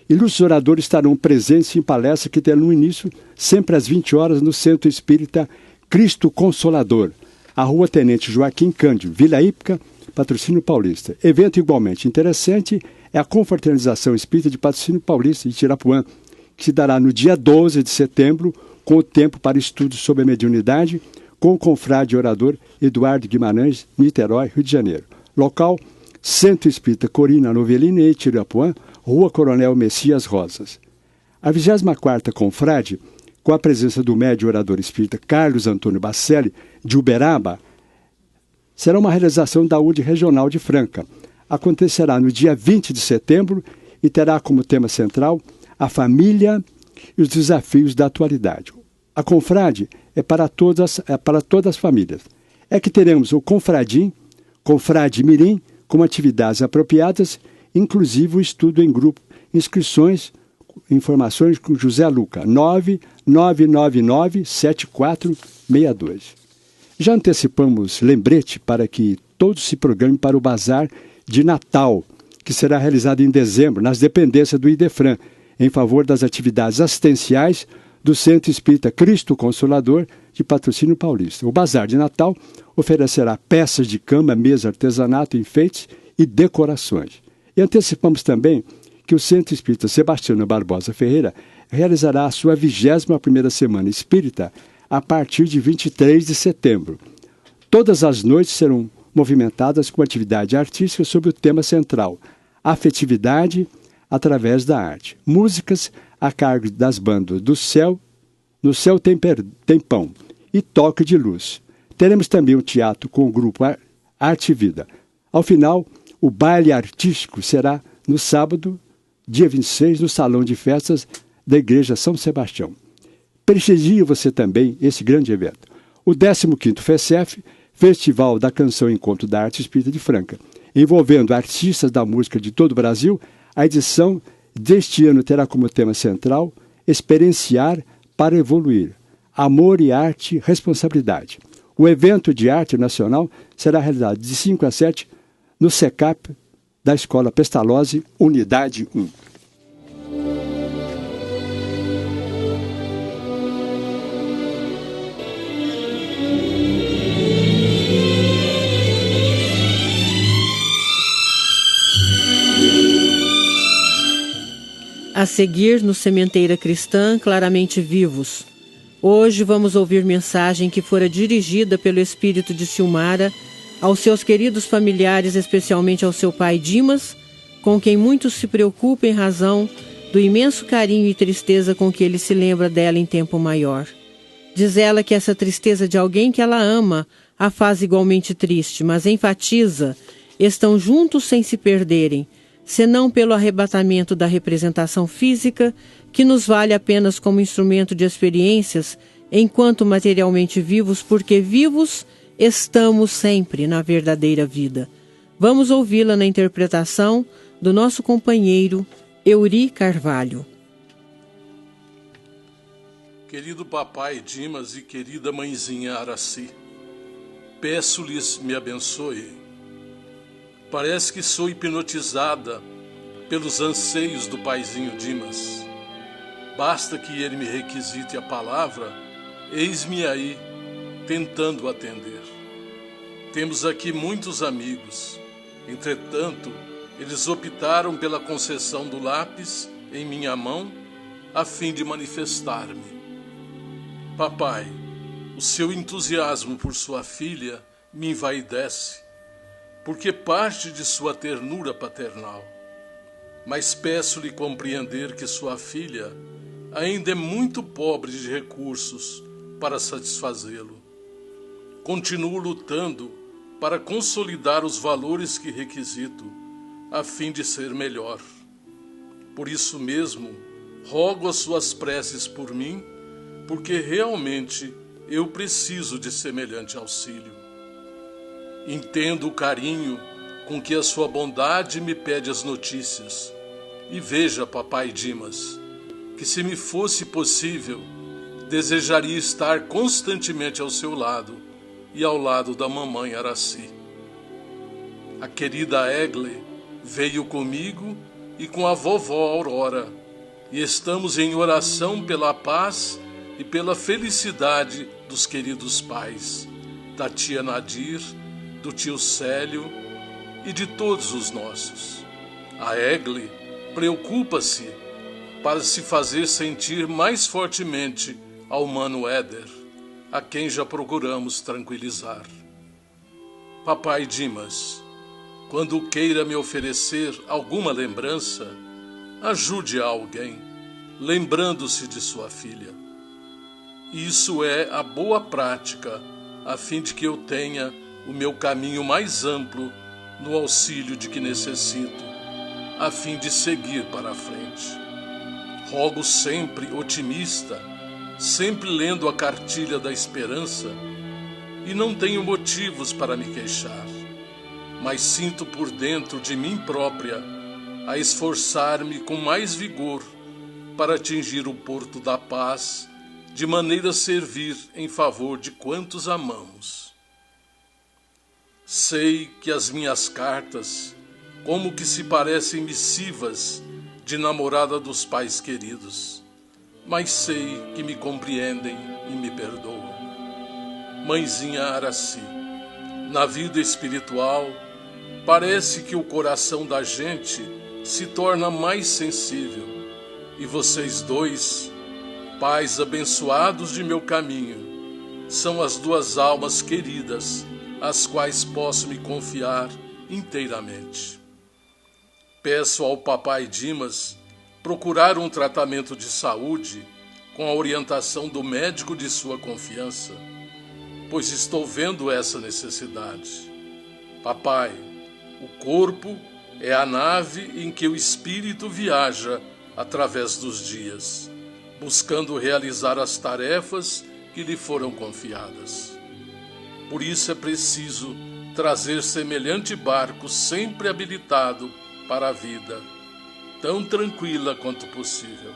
Ilustres oradores estarão presentes em palestra que terá início sempre às 20 horas no Centro Espírita Cristo Consolador, a Rua Tenente Joaquim Cândido, Vila Ípica, Patrocínio Paulista. Evento igualmente interessante é a Confraternização Espírita de Patrocínio Paulista de Tirapuã, que se dará no dia 12 de setembro, com o tempo para estudos sobre a mediunidade, com o confrade orador Eduardo Guimarães, Niterói, Rio de Janeiro. Local, Centro Espírita Corina Novelini, em Tirapuã, Rua Coronel Messias Rosas. A 24ª Confrade, com a presença do médium orador espírita Carlos Antônio Bacelli, de Uberaba, será uma realização da UD Regional de Franca. Acontecerá no dia 20 de setembro e terá como tema central a família e os desafios da atualidade. A confrade é para todas as famílias. É que teremos o confradim, confrade mirim, com atividades apropriadas, inclusive o estudo em grupo. Inscrições, informações com José Luca, 999997462. Já antecipamos lembrete para que todos se programem para o Bazar de Natal, que será realizado em dezembro, nas dependências do Idefran, em favor das atividades assistenciais do Centro Espírita Cristo Consolador de Patrocínio Paulista. O Bazar de Natal oferecerá peças de cama, mesa, artesanato, enfeites e decorações. E antecipamos também que o Centro Espírita Sebastiano Barbosa Ferreira realizará a sua 21ª Semana Espírita a partir de 23 de setembro. Todas as noites serão movimentadas com atividade artística sobre o tema central, afetividade através da arte. Músicas a cargo das bandas do Céu, No Céu Tem Pão e Toque de Luz. Teremos também um teatro com o grupo Arte e Vida. Ao final, o baile artístico será no sábado, dia 26, no Salão de Festas da Igreja São Sebastião. Prestigie você também esse grande evento. O 15º FECEF, Festival da Canção Encontro da Arte Espírita de Franca, envolvendo artistas da música de todo o Brasil. A edição deste ano terá como tema central Experienciar para Evoluir, Amor e Arte, Responsabilidade. O evento de arte nacional será realizado de 5 a 7 no SECAP da Escola Pestalozzi, Unidade 1. A seguir, no Sementeira Cristã, Claramente Vivos. Hoje vamos ouvir mensagem que fora dirigida pelo espírito de Silmara aos seus queridos familiares, especialmente ao seu pai Dimas, com quem muito se preocupa em razão do imenso carinho e tristeza com que ele se lembra dela em tempo maior. Diz ela que essa tristeza de alguém que ela ama a faz igualmente triste, mas enfatiza, estão juntos sem se perderem, senão pelo arrebatamento da representação física, que nos vale apenas como instrumento de experiências, enquanto materialmente vivos, porque vivos estamos sempre na verdadeira vida. Vamos ouvi-la na interpretação do nosso companheiro Euri Carvalho. Querido papai Dimas e querida mãezinha Araci, peço-lhes me abençoe. Parece que sou hipnotizada pelos anseios do paizinho Dimas. Basta que ele me requisite a palavra, eis-me aí, tentando atender. Temos aqui muitos amigos. Entretanto, eles optaram pela concessão do lápis em minha mão, a fim de manifestar-me. Papai, o seu entusiasmo por sua filha me envaidece, porque parte de sua ternura paternal. Mas peço-lhe compreender que sua filha ainda é muito pobre de recursos para satisfazê-lo. Continuo lutando para consolidar os valores que requisito, a fim de ser melhor. Por isso mesmo, rogo as suas preces por mim, porque realmente eu preciso de semelhante auxílio. Entendo o carinho com que a sua bondade me pede as notícias. E veja, papai Dimas, que se me fosse possível, desejaria estar constantemente ao seu lado e ao lado da mamãe Araci. A querida Egle veio comigo e com a vovó Aurora, e estamos em oração pela paz e pela felicidade dos queridos pais, da tia Nadir, do tio Célio e de todos os nossos. A Egli preocupa-se para se fazer sentir mais fortemente ao mano Éder, a quem já procuramos tranquilizar. Papai Dimas, quando queira me oferecer alguma lembrança, ajude a alguém, lembrando-se de sua filha. Isso é a boa prática, a fim de que eu tenha o meu caminho mais amplo no auxílio de que necessito, a fim de seguir para a frente. Rogo sempre otimista, sempre lendo a cartilha da esperança, e não tenho motivos para me queixar, mas sinto por dentro de mim própria a esforçar-me com mais vigor para atingir o porto da paz, de maneira a servir em favor de quantos amamos. Sei que as minhas cartas, como que se parecem missivas de namorada dos pais queridos, mas sei que me compreendem e me perdoam. Mãezinha Araci, na vida espiritual, parece que o coração da gente se torna mais sensível, e vocês dois, pais abençoados de meu caminho, são as duas almas queridas, às quais posso me confiar inteiramente. Peço ao papai Dimas procurar um tratamento de saúde com a orientação do médico de sua confiança, pois estou vendo essa necessidade. Papai, o corpo é a nave em que o espírito viaja através dos dias, buscando realizar as tarefas que lhe foram confiadas. Por isso é preciso trazer semelhante barco sempre habilitado para a vida, tão tranquila quanto possível.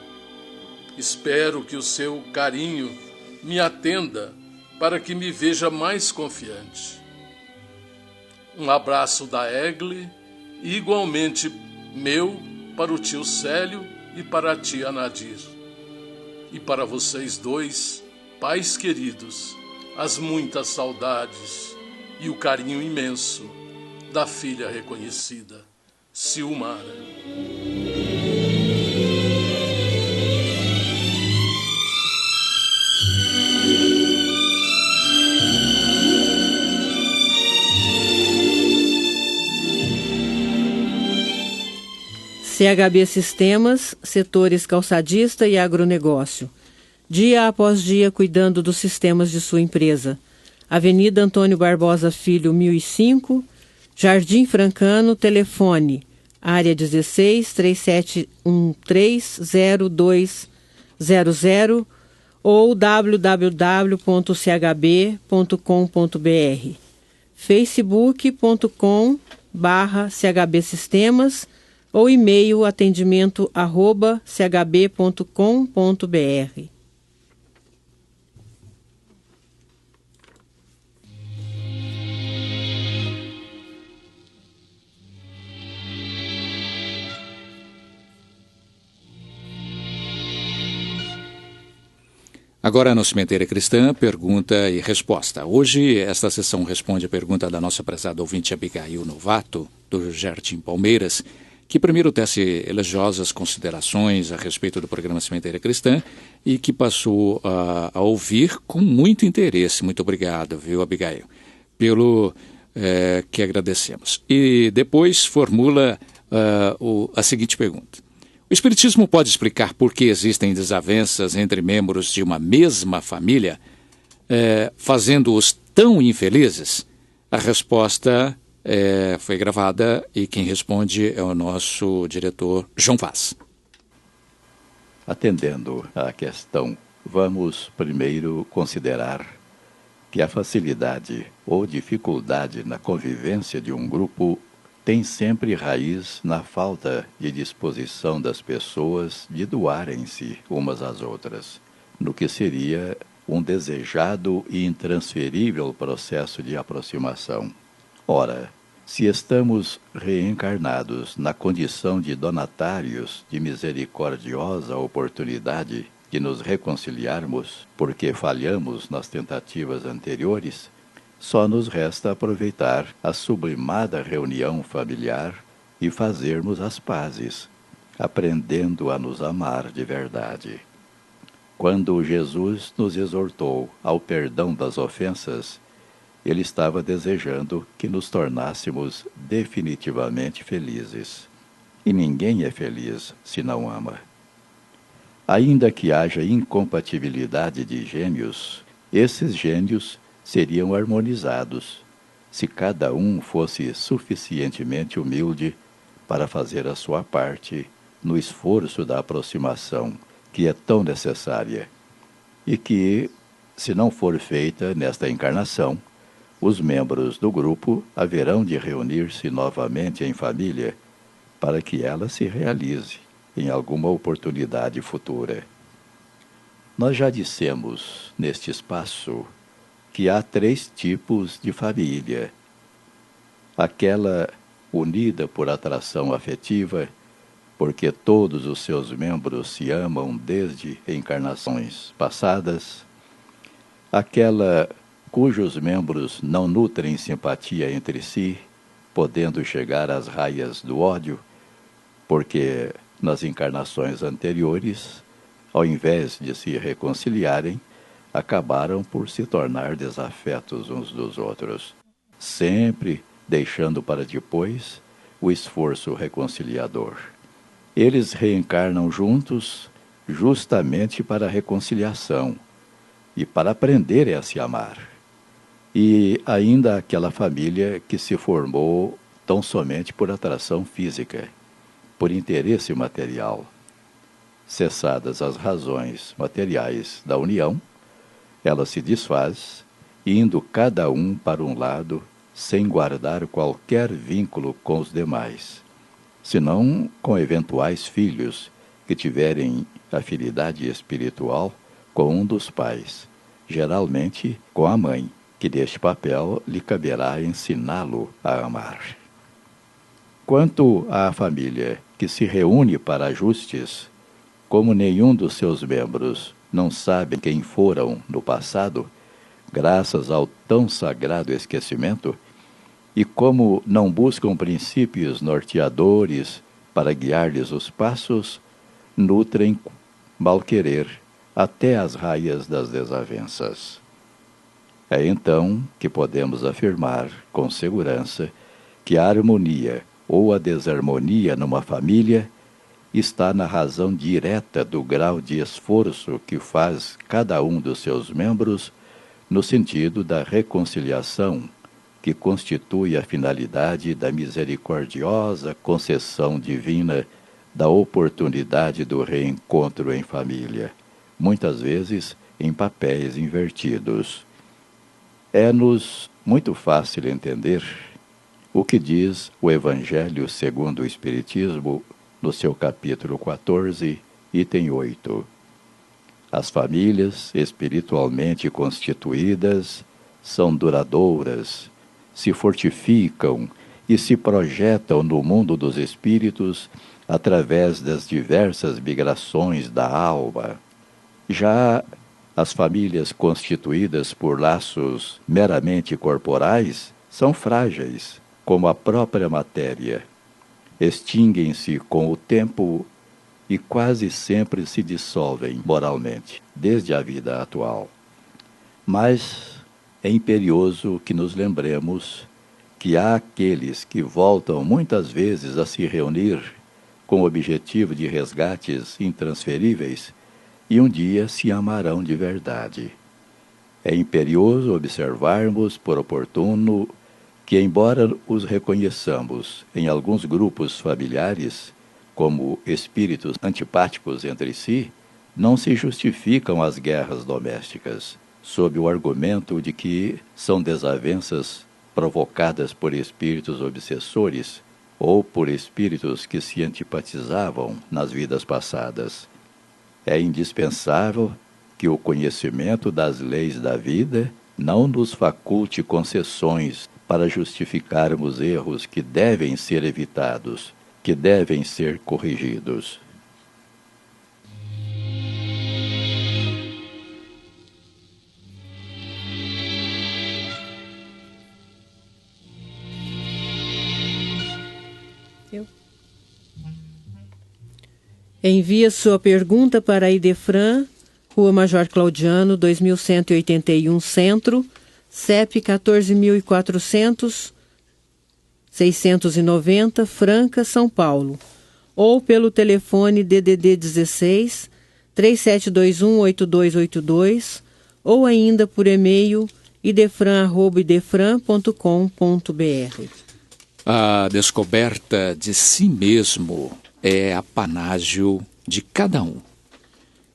Espero que o seu carinho me atenda para que me veja mais confiante. Um abraço da Egli e igualmente meu para o tio Célio e para a tia Nadir. E para vocês dois, pais queridos, as muitas saudades e o carinho imenso da filha reconhecida, Silmara. CHB Sistemas, setores calçadista e agronegócio. Dia após dia cuidando dos sistemas de sua empresa. Avenida Antônio Barbosa Filho, 1005, Jardim Francano, telefone, área 16 37130200 ou www.chb.com.br, facebook.com/CHB Sistemas ou e-mail atendimento@chb.com.br. Agora no Sementeira Cristã, pergunta e resposta. Hoje esta sessão responde a pergunta da nossa prezada ouvinte Abigail Novato, do Jardim Palmeiras, que primeiro tece elogiosas considerações a respeito do programa Sementeira Cristã e que passou a ouvir com muito interesse. Muito obrigado, viu, Abigail, pelo que agradecemos. E depois formula a seguinte pergunta. O Espiritismo pode explicar por que existem desavenças entre membros de uma mesma família, fazendo-os tão infelizes? A resposta foi gravada e quem responde é o nosso diretor João Vaz. Atendendo à questão, vamos primeiro considerar que a facilidade ou dificuldade na convivência de um grupo tem sempre raiz na falta de disposição das pessoas de doarem-se umas às outras, no que seria um desejado e intransferível processo de aproximação. Ora, se estamos reencarnados na condição de donatários de misericordiosa oportunidade de nos reconciliarmos porque falhamos nas tentativas anteriores, só nos resta aproveitar a sublimada reunião familiar e fazermos as pazes, aprendendo a nos amar de verdade. Quando Jesus nos exortou ao perdão das ofensas, ele estava desejando que nos tornássemos definitivamente felizes. E ninguém é feliz se não ama. Ainda que haja incompatibilidade de gênios, esses gênios seriam harmonizados se cada um fosse suficientemente humilde para fazer a sua parte no esforço da aproximação que é tão necessária e que, se não for feita nesta encarnação, os membros do grupo haverão de reunir-se novamente em família para que ela se realize em alguma oportunidade futura. Nós já dissemos neste espaço que há 3 tipos de família: aquela unida por atração afetiva, porque todos os seus membros se amam desde encarnações passadas; aquela cujos membros não nutrem simpatia entre si, podendo chegar às raias do ódio, porque nas encarnações anteriores, ao invés de se reconciliarem, acabaram por se tornar desafetos uns dos outros, sempre deixando para depois o esforço reconciliador. Eles reencarnam juntos justamente para a reconciliação e para aprenderem a se amar. E ainda aquela família que se formou tão somente por atração física, por interesse material. Cessadas as razões materiais da união, ela se desfaz, indo cada um para um lado, sem guardar qualquer vínculo com os demais, senão com eventuais filhos que tiverem afinidade espiritual com um dos pais, geralmente com a mãe, que deste papel lhe caberá ensiná-lo a amar. Quanto à família que se reúne para ajustes, como nenhum dos seus membros não sabe quem foram no passado, graças ao tão sagrado esquecimento, e como não buscam princípios norteadores para guiar-lhes os passos, nutrem mal-querer até as raias das desavenças. É então que podemos afirmar com segurança que a harmonia ou a desarmonia numa família está na razão direta do grau de esforço que faz cada um dos seus membros no sentido da reconciliação, que constitui a finalidade da misericordiosa concessão divina da oportunidade do reencontro em família, muitas vezes em papéis invertidos. É-nos muito fácil entender o que diz o Evangelho segundo o Espiritismo, no seu capítulo 14, item 8. As famílias espiritualmente constituídas são duradouras, se fortificam e se projetam no mundo dos espíritos através das diversas migrações da alma. Já as famílias constituídas por laços meramente corporais são frágeis, como a própria matéria. Extinguem-se com o tempo e quase sempre se dissolvem moralmente, desde a vida atual. Mas é imperioso que nos lembremos que há aqueles que voltam muitas vezes a se reunir com o objetivo de resgates intransferíveis e um dia se amarão de verdade. É imperioso observarmos por oportuno que, embora os reconheçamos em alguns grupos familiares como espíritos antipáticos entre si, não se justificam as guerras domésticas, sob o argumento de que são desavenças provocadas por espíritos obsessores ou por espíritos que se antipatizavam nas vidas passadas. É indispensável que o conhecimento das leis da vida não nos faculte concessões para justificarmos erros que devem ser evitados, que devem ser corrigidos. Envie sua pergunta para a Idefran, Rua Major Claudiano, 2181 Centro, CEP 14.400-690, Franca, São Paulo. Ou pelo telefone DDD 16 3721-8282, ou ainda por e-mail idefran@idefran.com.br. A descoberta de si mesmo é apanágio de cada um.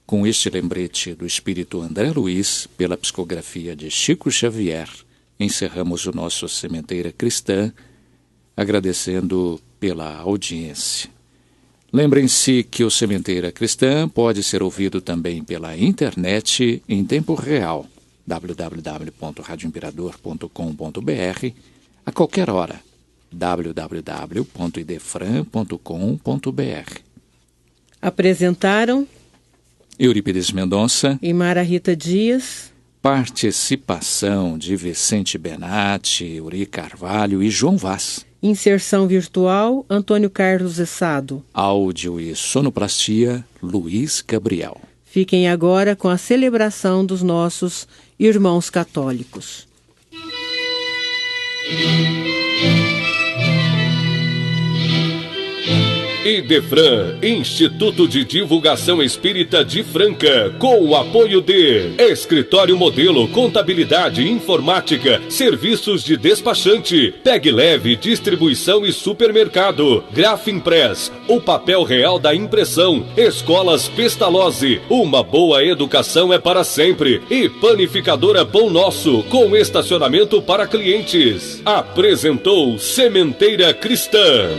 Com este lembrete do espírito André Luiz, pela psicografia de Chico Xavier, encerramos o nosso Sementeira Cristã, agradecendo pela audiência. Lembrem-se que o Sementeira Cristã pode ser ouvido também pela internet em tempo real, www.radioimperador.com.br, a qualquer hora, www.idefran.com.br. Apresentaram Eurípides Mendonça e Mara Rita Dias. Participação de Vicente Benatti, Uri Carvalho e João Vaz. Inserção virtual, Antônio Carlos Essado. Áudio e sonoplastia, Luiz Gabriel. Fiquem agora com a celebração dos nossos irmãos católicos. Idefran, Instituto de Divulgação Espírita de Franca, com o apoio de Escritório Modelo, Contabilidade, Informática, Serviços de Despachante, Peg Leve, Distribuição e Supermercado, Grafimpress, o papel real da impressão, Escolas Pestalozzi, uma boa educação é para sempre, e Panificadora Pão Nosso, com estacionamento para clientes. Apresentou Sementeira Cristã.